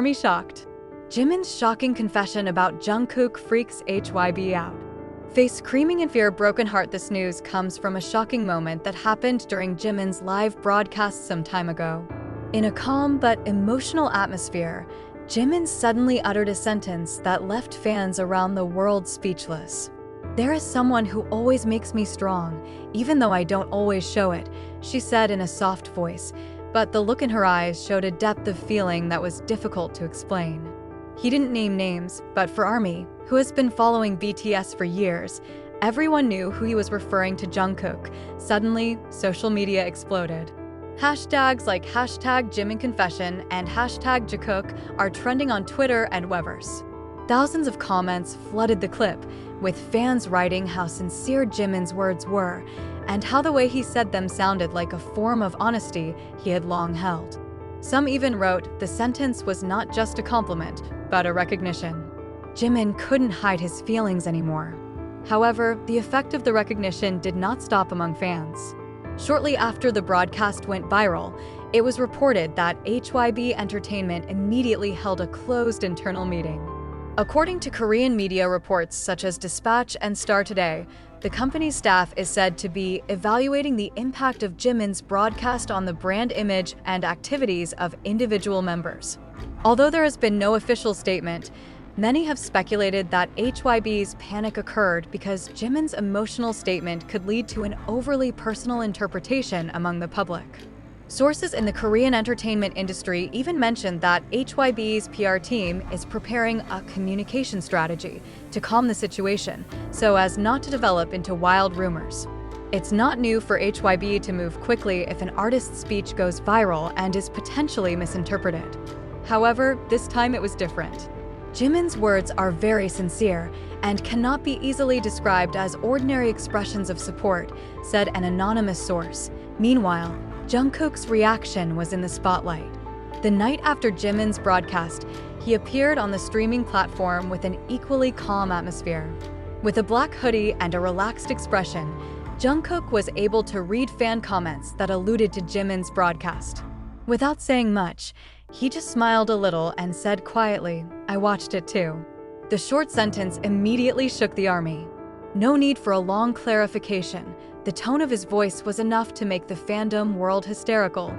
army shocked. Jimin's shocking confession about Jungkook Freaks HYBE out. Face screaming in fear, broken heart. This news comes from a shocking moment that happened during Jimin's live broadcast some time ago. In a calm but emotional atmosphere, Jimin suddenly uttered a sentence that left fans around the world speechless. "There is someone who always makes me strong, even though I don't always show it," she said in a soft voice, but the look in her eyes showed a depth of feeling that was difficult to explain. He didn't name names, but for ARMY, who has been following BTS for years, everyone knew who he was referring to: Jungkook. Suddenly, social media exploded. Hashtags like #JiminConfession and #Jungkook are trending on Twitter and Weverse. Thousands of comments flooded the clip, with fans writing how sincere Jimin's words were and how the way he said them sounded like a form of honesty he had long held. Some even wrote the sentence was not just a compliment, but a recognition. Jimin couldn't hide his feelings anymore. However, the effect of the recognition did not stop among fans. Shortly after the broadcast went viral, it was reported that HYBE Entertainment immediately held a closed internal meeting. According to Korean media reports such as Dispatch and Star Today, the company's staff is said to be evaluating the impact of Jimin's broadcast on the brand image and activities of individual members. Although there has been no official statement, many have speculated that HYBE's panic occurred because Jimin's emotional statement could lead to an overly personal interpretation among the public. Sources in the Korean entertainment industry even mentioned that HYBE's PR team is preparing a communication strategy to calm the situation so as not to develop into wild rumors. It's not new for HYBE to move quickly if an artist's speech goes viral and is potentially misinterpreted. However, this time it was different. Jimin's words are very sincere and cannot be easily described as ordinary expressions of support, said an anonymous source. Meanwhile, Jungkook's reaction was in the spotlight. The night after Jimin's broadcast, he appeared on the streaming platform with an equally calm atmosphere. With a black hoodie and a relaxed expression, Jungkook was able to read fan comments that alluded to Jimin's broadcast. Without saying much, he just smiled a little and said quietly, "I watched it too." The short sentence immediately shook the ARMY. No need for a long clarification. The tone of his voice was enough to make the fandom world hysterical.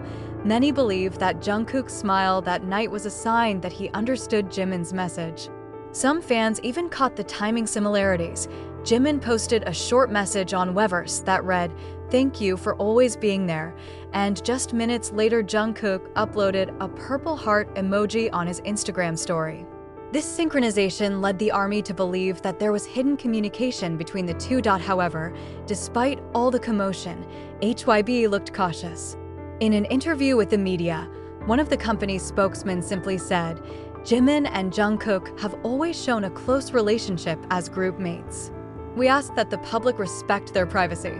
Many believe that Jungkook's smile that night was a sign that he understood Jimin's message. Some fans even caught the timing similarities. Jimin posted a short message on Weverse that read, "Thank you for always being there," and just minutes later Jungkook uploaded a purple heart emoji on his Instagram story. This synchronization led the ARMY to believe that there was hidden communication between the two. However, despite all the commotion, HYBE looked cautious. In an interview with the media, one of the company's spokesmen simply said, "Jimin and Jungkook have always shown a close relationship as group mates. We ask that the public respect their privacy."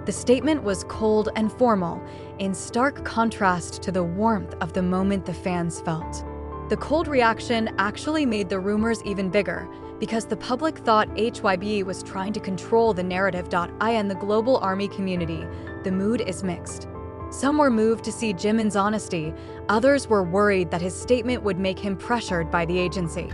The statement was cold and formal, in stark contrast to the warmth of the moment the fans felt. The cold reaction actually made the rumors even bigger, because the public thought HYBE was trying to control the narrative. In the global ARMY community, the mood is mixed. Some were moved to see Jimin's honesty, others were worried that his statement would make him pressured by the agency.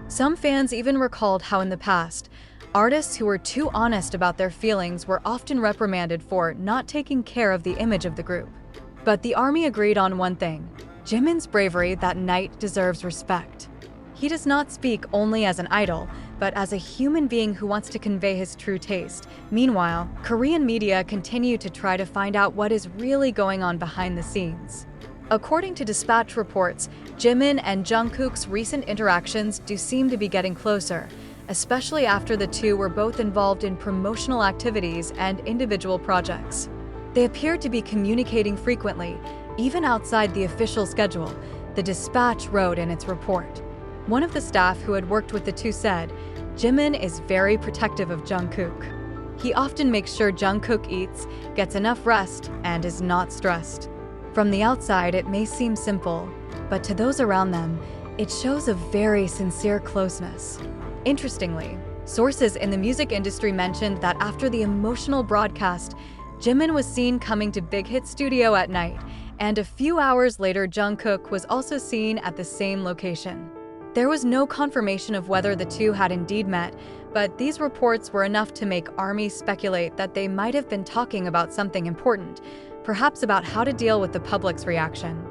Some fans even recalled how in the past, artists who were too honest about their feelings were often reprimanded for not taking care of the image of the group. But the ARMY agreed on one thing: Jimin's bravery that night deserves respect. He does not speak only as an idol, but as a human being who wants to convey his true taste. Meanwhile, Korean media continue to try to find out what is really going on behind the scenes. According to Dispatch reports, Jimin and Jungkook's recent interactions do seem to be getting closer, especially after the two were both involved in promotional activities and individual projects. They appear to be communicating frequently, even outside the official schedule, the Dispatch wrote in its report. One of the staff who had worked with the two said, "Jimin is very protective of Jungkook. He often makes sure Jungkook eats, gets enough rest, and is not stressed." From the outside, it may seem simple, but to those around them, it shows a very sincere closeness. Interestingly, sources in the music industry mentioned that after the emotional broadcast, Jimin was seen coming to Big Hit Studio at night, and a few hours later Jungkook was also seen at the same location. There was no confirmation of whether the two had indeed met, but these reports were enough to make ARMY speculate that they might have been talking about something important, perhaps about how to deal with the public's reaction.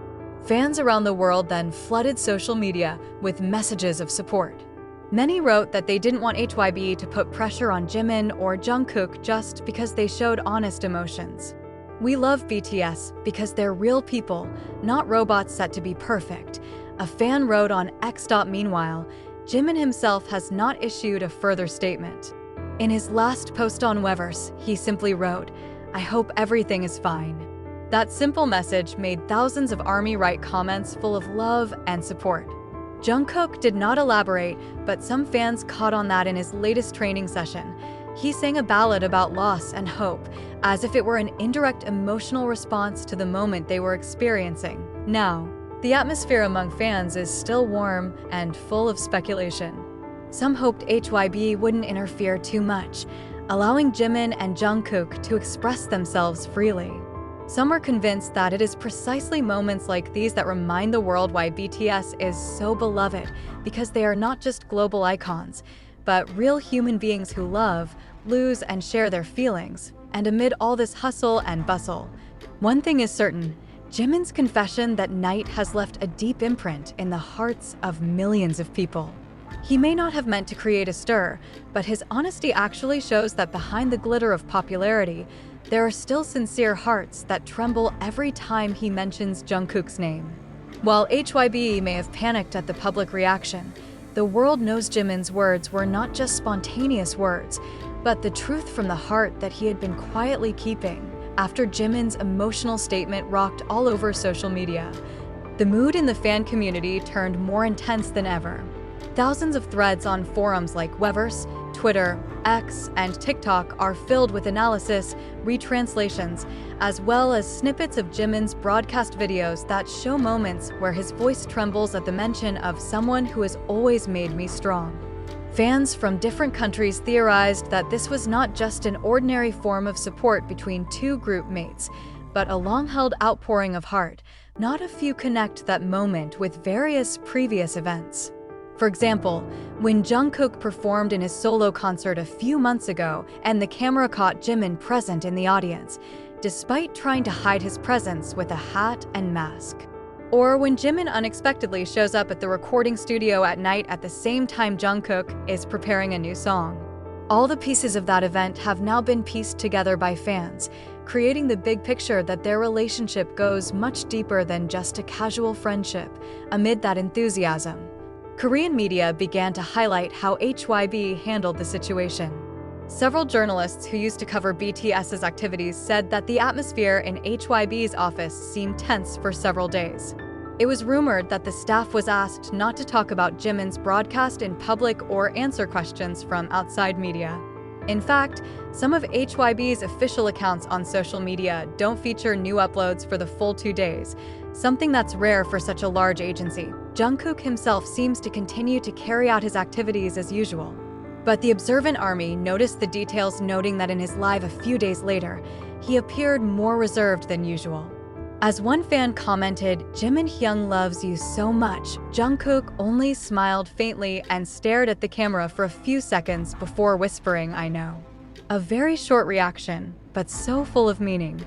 Fans around the world then flooded social media with messages of support. Many wrote that they didn't want HYBE to put pressure on Jimin or Jungkook just because they showed honest emotions. "We love BTS because they're real people, not robots set to be perfect," a fan wrote on X. Meanwhile, Jimin himself has not issued a further statement. In his last post on Weverse, he simply wrote, "I hope everything is fine." That simple message made thousands of ARMY right comments full of love and support. Jungkook did not elaborate, but some fans caught on that in his latest training session. He sang a ballad about loss and hope, as if it were an indirect emotional response to the moment they were experiencing. Now, the atmosphere among fans is still warm and full of speculation. Some hoped HYBE wouldn't interfere too much, allowing Jimin and Jungkook to express themselves freely. Some are convinced that it is precisely moments like these that remind the world why BTS is so beloved, because they are not just global icons, but real human beings who love, lose, and share their feelings. And amid all this hustle and bustle, one thing is certain: Jimin's confession that night has left a deep imprint in the hearts of millions of people. He may not have meant to create a stir, but his honesty actually shows that behind the glitter of popularity, there are still sincere hearts that tremble every time he mentions Jungkook's name. While HYBE may have panicked at the public reaction, the world knows Jimin's words were not just spontaneous words, but the truth from the heart that he had been quietly keeping. After Jimin's emotional statement rocked all over social media, the mood in the fan community turned more intense than ever. Thousands of threads on forums like Weverse, Twitter, X, and TikTok are filled with analysis, retranslations, as well as snippets of Jimin's broadcast videos that show moments where his voice trembles at the mention of someone who has always made me strong. Fans from different countries theorized that this was not just an ordinary form of support between two group mates, but a long-held outpouring of heart. Not a few connect that moment with various previous events. For example, when Jungkook performed in his solo concert a few months ago and the camera caught Jimin present in the audience, despite trying to hide his presence with a hat and mask. Or when Jimin unexpectedly shows up at the recording studio at night at the same time Jungkook is preparing a new song. All the pieces of that event have now been pieced together by fans, creating the big picture that their relationship goes much deeper than just a casual friendship. Amid that enthusiasm, Korean media began to highlight how HYBE handled the situation. Several journalists who used to cover BTS's activities said that the atmosphere in HYBE's office seemed tense for several days. It was rumored that the staff was asked not to talk about Jimin's broadcast in public or answer questions from outside media. In fact, some of HYBE's official accounts on social media don't feature new uploads for the full 2 days, something that's rare for such a large agency. Jungkook himself seems to continue to carry out his activities as usual. But the observant ARMY noticed the details, noting that in his live a few days later, he appeared more reserved than usual. As one fan commented, "Jimin Hyung loves you so much." Jungkook only smiled faintly and stared at the camera for a few seconds before whispering, "I know." A very short reaction, but so full of meaning.